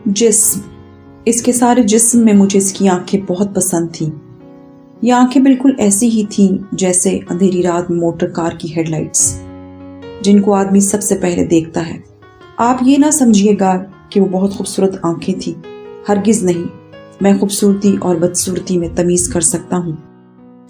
जिस्म, इसके सारे जिस्म में मुझे इसकी आंखें बहुत पसंद थीं। ये आंखें बिल्कुल ऐसी ही थीं जैसे अंधेरी रात में मोटर कार की हेडलाइट्स, जिनको आदमी सबसे पहले देखता है। आप ये ना समझिएगा कि वो बहुत खूबसूरत आंखें थीं, हरगिज नहीं। मैं खूबसूरती और बदसूरती में तमीज कर सकता हूँ,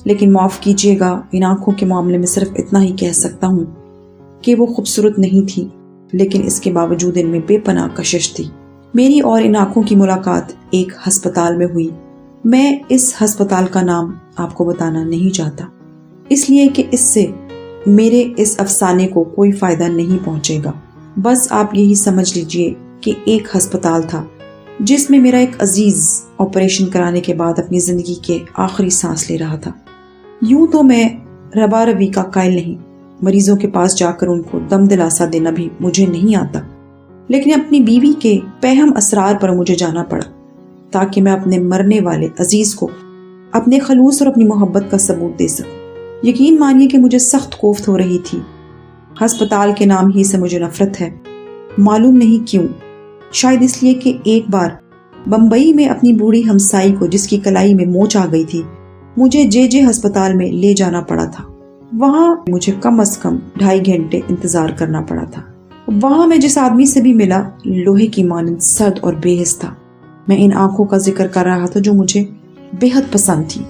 लेकिन माफ कीजिएगा, इन आंखों के मामले में सिर्फ इतना ही कह सकता हूँ कि वो खूबसूरत नहीं थी, लेकिन इसके बावजूद इनमें बेपनाह कशिश थी। मेरी और इन आंखों की मुलाकात एक अस्पताल में हुई। मैं इस अस्पताल का नाम आपको बताना नहीं चाहता, इसलिए कि इससे मेरे इस अफसाने को कोई फायदा नहीं पहुंचेगा। बस आप यही समझ लीजिए कि एक अस्पताल था जिसमें मेरा एक अजीज ऑपरेशन कराने के बाद अपनी जिंदगी के आखिरी सांस ले रहा था। यूं तो मैं रबा रवी का कायल नहीं, मरीजों के पास जाकर उनको दम दिलासा देना भी मुझे नहीं आता, लेकिन अपनी बीवी के पहम असरार पर मुझे जाना पड़ा ताकि मैं अपने मरने वाले अजीज को अपने खलूस और अपनी मोहब्बत का सबूत दे सकूं। यकीन मानिए कि मुझे सख्त कोफ्त हो रही थी। अस्पताल के नाम ही से मुझे नफरत है, मालूम नहीं क्यों। शायद इसलिए कि एक बार बम्बई में अपनी बूढ़ी हमसाई को, जिसकी कलाई में मोच आ गई थी, मुझे जे अस्पताल में ले जाना पड़ा था। वहां मुझे कम से कम 2.5 घंटे इंतजार करना पड़ा था। वहां मैं जिस आदमी से भी मिला, लोहे की मानंद सर्द और बेहिस था। मैं इन आंखों का जिक्र कर रहा था जो मुझे बेहद पसंद थी।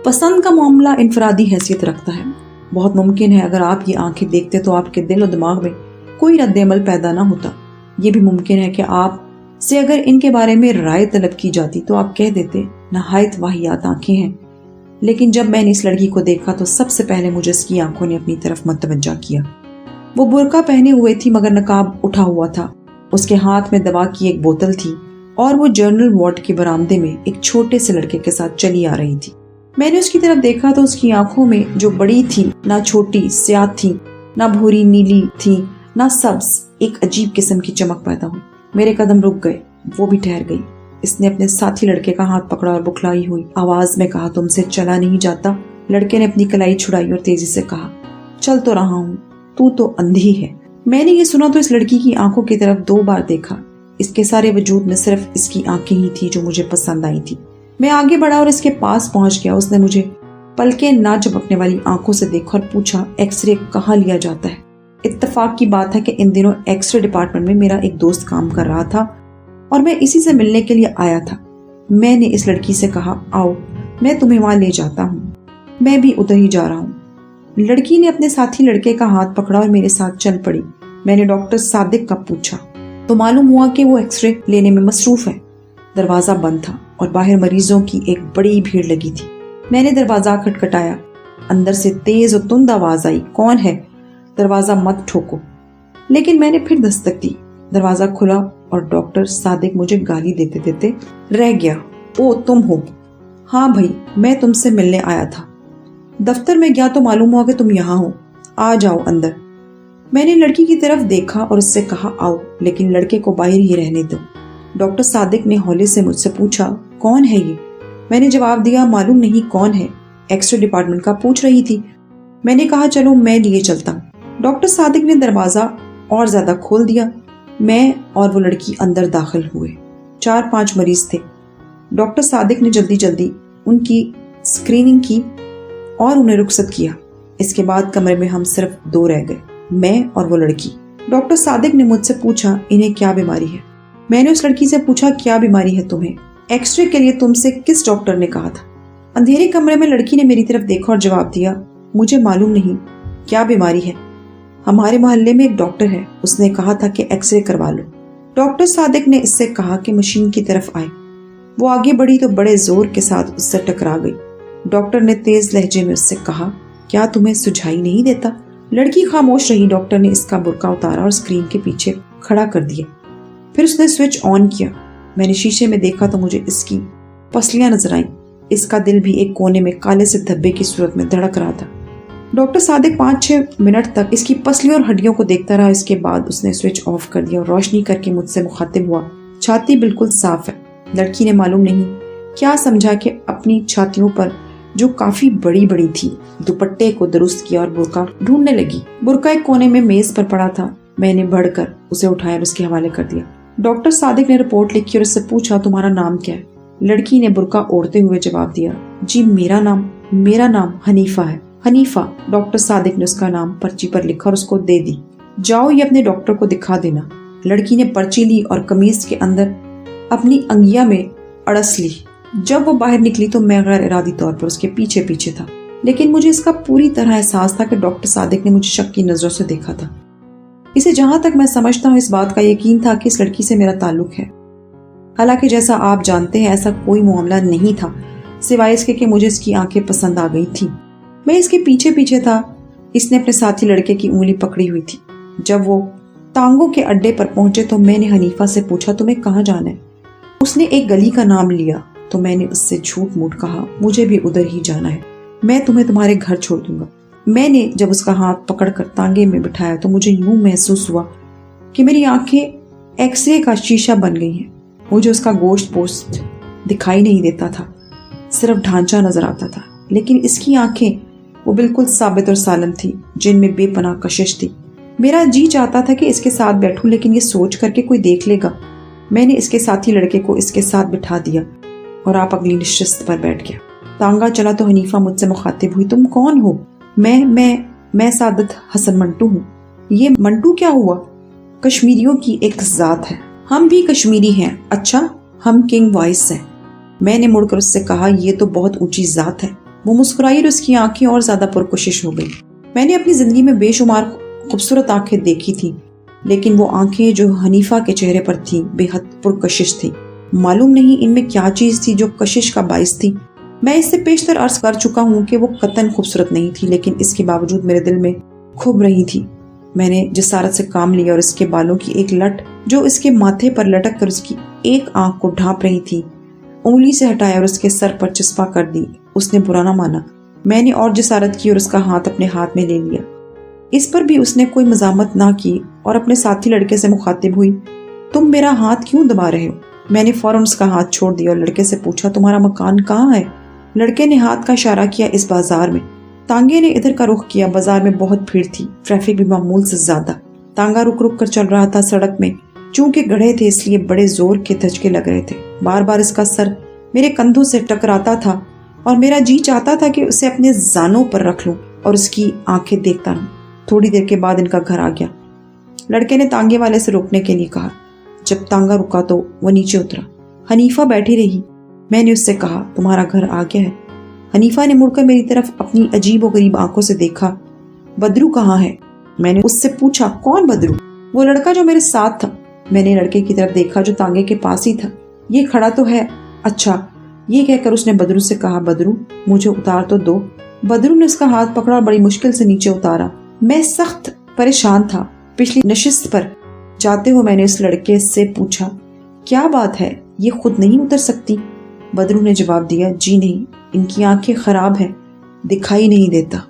पसंद का मामला इनफरादी हैसियत रखता है। बहुत मुमकिन है अगर आप ये आंखें देखते तो आपके दिल और दिमाग में कोई रद्द-ए-अमल पैदा ना होता। ये भी मुमकिन है कि आप से अगर इनके बारे में राय तलब की जाती तो आप कह देते नहायत वाहियात आंखें हैं। लेकिन जब मैंने इस लड़की को देखा तो सबसे पहले मुझे इसकी आंखों ने अपनी तरफ मतवज्जा किया। वो बुर्का पहने हुए थी मगर नकाब उठा हुआ था। उसके हाथ में दवा की एक बोतल थी और वो जर्नल वार्ड के बरामदे में एक छोटे से लड़के के साथ चली आ रही थी। मैंने उसकी तरफ देखा तो उसकी आंखों में, जो बड़ी थी, ना छोटी स्याह थी, ना भूरी नीली थी, ना सब्ज, एक अजीब किस्म की चमक पैदा हुई। मेरे कदम रुक गए, वो भी ठहर गई। इसने अपने साथी लड़के का हाथ पकड़ा और बुखलाई हुई आवाज में कहा, तुमसे चला नहीं जाता। लड़के ने अपनी कलाई छुड़ाई और तेजी से कहा, चल तो रहा हूँ, तू तो अंधी है। मैंने ये सुना तो इस लड़की की आंखों की तरफ 2 बार देखा। इसके सारे वजूद में सिर्फ इसकी आंखें ही थी जो मुझे पसंद आई थी। मैं आगे बढ़ा और इसके पास पहुंच गया। उसने मुझे पलके ना झपकने वाली आंखों से देखा और पूछा, एक्सरे कहाँ लिया जाता है? इत्तेफाक की बात है कि इन दिनों एक्सरे डिपार्टमेंट में मेरा एक दोस्त काम कर रहा था और मैं इसी से मिलने के लिए आया था। मैंने इस लड़की से कहा, आओ मैं तुम्हें वहां ले जाता हूँ, मैं भी उधर ही जा रहा हूँ। लड़की ने अपने साथी लड़के का हाथ पकड़ा और मेरे साथ चल पड़ी। मैंने डॉक्टर सादिक का पूछा तो मालूम हुआ कि वो एक्सरे लेने में मसरूफ है। दरवाजा बंद था और बाहर मरीजों की एक बड़ी भीड़ लगी थी। मैंने दरवाजा खटखटाया। अंदर से तेज और तुंद आवाज आई, कौन है? दरवाजा मत ठोको। लेकिन मैंने फिर दस्तक दी। दरवाजा खुला और डॉक्टर सादिक मुझे गाली देते देते रह गया। ओ तुम हो? हाँ भाई, मैं तुमसे मिलने आया था। दफ्तर में गया तो मालूम हुआ कि तुम यहाँ हो, आ जाओ अंदर। मैंने लड़की की तरफ देखा और उससे कहा, आओ, लेकिन लड़के को बाहर ही रहने दो। डॉक्टर सादिक ने हौले से मुझसे पूछा, कौन है ये? मैंने जवाब दिया, मालूम नहीं कौन है, एक्सरे डिपार्टमेंट का पूछ रही थी। मैंने कहा, चलो मैं लिए चलता हूँ। डॉक्टर सादिक ने दरवाजा और ज्यादा खोल दिया। मैं और वो लड़की अंदर दाखिल हुए। 4-5 मरीज थे। डॉक्टर सादिक ने जल्दी जल्दी उनकी स्क्रीनिंग की और उन्हें रुखसत किया। इसके बाद कमरे में हम सिर्फ 2 रह गए, मैं और वो लड़की। डॉक्टर सादिक ने मुझसे पूछा, इन्हें क्या बीमारी है? मैंने उस लड़की से पूछा, क्या बीमारी है तुम्हें? एक्सरे के लिए तुमसे किस डॉक्टर ने कहा था? अंधेरे कमरे में लड़की ने मेरी तरफ देखा और जवाब दिया, मुझे मालूम नहीं क्या बीमारी है, हमारे मोहल्ले में एक डॉक्टर है, उसने कहा था कि एक्सरे करवा लो। डॉक्टर सादिक ने इससे कहा कि मशीन की तरफ आए। वो आगे बढ़ी तो बड़े जोर के साथ उससे टकरा गई। डॉक्टर ने तेज लहजे में उससे कहा, क्या तुम्हें सुझाई नहीं देता? लड़की खामोश रही। डॉक्टर ने इसका बुर्का उतारा और स्क्रीन के पीछे खड़ा कर दिया। फिर उसने स्विच ऑन किया। मैंने शीशे में देखा तो मुझे इसकी पसलियां नजर आईं। इसका दिल भी एक कोने में काले से धब्बे की सूरत में धड़क रहा था। डॉक्टर सादिक 5-6 मिनट तक इसकी पसलियों और हड्डियों को देखता रहा। इसके बाद उसने स्विच ऑफ कर दिया और रोशनी करके मुझसे मुखातिब हुआ, छाती बिल्कुल साफ है। लड़की ने मालूम नहीं क्या समझा कि अपनी छातियों पर, जो काफी बड़ी बड़ी थी, दुपट्टे को दुरुस्त किया और बुर्का ढूंढने लगी। बुर्का एक कोने में मेज पर पड़ा था। मैंने बढ़कर उसे उठाया और उसके हवाले कर दिया। डॉक्टर सादिक ने रिपोर्ट लिखी और उससे पूछा, तुम्हारा नाम क्या है? लड़की ने बुर्का ओढ़ते हुए जवाब दिया, जी मेरा नाम हनीफा है। हनीफा। डॉक्टर सादिक ने उसका नाम पर्ची पर लिखा और उसको दे दी। जाओ ये अपने डॉक्टर को दिखा देना। लड़की ने पर्ची ली और कमीज के अंदर अपनी अंगिया में अड़स ली। जब वो बाहर निकली तो मैं गैर इरादी तौर पर उसके पीछे पीछे था, लेकिन मुझे इसका पूरी तरह एहसास था कि डॉक्टर सादिक ने मुझे शक की नजरों से देखा था। इसे जहां तक मैं समझता हूँ इस बात का यकीन था कि इस लड़की से मेरा ताल्लुक है। हालांकि जैसा आप जानते हैं ऐसा कोई मामला नहीं था, सिवाय इसके कि मुझे इसकी आंखें पसंद आ गई थी। मैं इसके पीछे पीछे था। इसने अपने साथी लड़के की उंगली पकड़ी हुई थी। जब वो टांगों के अड्डे पर पहुंचे तो मैंने हनीफा से पूछा, तुम्हें कहाँ जाना है? उसने एक गली का नाम लिया तो मैंने उससे झूठ मूठ कहा, मुझे भी उधर ही जाना है, मैं तुम्हें तुम्हारे घर छोड़ दूंगा। मैंने जब उसका हाथ पकड़कर तांगे में बिठाया तो मुझे यूं महसूस हुआ कि मेरी आंखें एक्सरे का शीशा बन गई हैं। मुझे उसका गोश्त पोस्ट दिखाई नहीं देता था, सिर्फ ढांचा नजर आता था। लेकिन इसकी आंखें वो बिल्कुल साबित और सालम थी, जिनमें बेपनाह कशिश थी। मेरा जी चाहता था कि इसके साथ बैठूं, लेकिन ये सोच करके कोई देख लेगा। मैंने इसके साथी लड़के को इसके साथ बिठा दिया और आप अगली नशिस्त पर बैठ गया। तांगा चला तो हनीफा मुझसे मुखातिब हुई, तुम कौन हो? मैं सादत हसन मंटू हूँ। ये मंटू क्या हुआ? कश्मीरियों की एक जात है, हम भी कश्मीरी हैं। अच्छा, हम किंग वॉइस हैं। मैंने मुड़कर उससे कहा, ये तो बहुत ऊंची जात है। वो मुस्कुराई और उसकी आंखें और ज्यादा पुरकशिश हो गई। मैंने अपनी जिंदगी में बेशुमार खूबसूरत आंखें देखी थी, लेकिन वो आंखें जो हनीफा के चेहरे पर थी बेहद पुरकशिश थी। मालूम नहीं इनमें क्या चीज थी जो कशिश का बाइस थी। मैं इससे पेशतर अर्ज कर चुका हूँ कि वो कतन खूबसूरत नहीं थी, लेकिन इसके बावजूद मेरे दिल में खूब रही थी। मैंने जिसारत से काम लिया और इसके बालों की एक लट जो इसके माथे पर लटक कर उसकी एक आंख को ढांप रही थी उंगली से हटाया और उसके सर पर चिस्पा कर दी। उसने बुरा ना माना। मैंने और जिसारत की और उसका हाथ अपने हाथ में ले लिया। इस पर भी उसने कोई मजामत ना की और अपने साथी लड़के से मुखातिब हुई, तुम मेरा हाथ क्यों दबा रहे हो? मैंने फौरन उसका हाथ छोड़ दिया और लड़के से पूछा, तुम्हारा मकान कहाँ है? लड़के ने हाथ का इशारा किया, इस बाजार में। तांगे ने इधर का रुख किया। बाजार में बहुत भीड़ थी, ट्रैफिक भी मामूल से ज्यादा। तांगा रुक रुक कर चल रहा था। सड़क में चूंकि गड्ढे थे इसलिए बड़े जोर के धचके लग रहे थे। बार बार इसका सर मेरे कंधों से टकराता था और मेरा जी चाहता था कि उसे अपने जानों पर रख लूं और उसकी आंखें देखता रहूं। थोड़ी देर के बाद इनका घर आ गया। लड़के ने तांगे वाले से रोकने के लिए कहा। जब तांगा रुका तो वो नीचे उतरा। हनीफा बैठी रही। मैंने उससे कहा, तुम्हारा घर आ गया है? हनीफा ने मुड़कर मेरी तरफ अपनी अजीब और गरीब आंखों से देखा। बदरू कहाँ है? मैंने उससे पूछा, कौन बदरू? वो लड़का जो मेरे साथ था। मैंने लड़के की तरफ देखा जो तांगे के पास ही था। ये खड़ा तो है। अच्छा, ये कहकर उसने बदरू से कहा, बदरू मुझे उतार तो दो। बदरू ने उसका हाथ पकड़ा और बड़ी मुश्किल से नीचे उतारा। मैं सख्त परेशान था। पिछली नशिस्त पर जाते हुए मैंने उस लड़के से पूछा, क्या बात है, ये खुद नहीं उतर सकती? बदरू ने जवाब दिया, जी नहीं, इनकी आंखें खराब हैं, दिखाई नहीं देता।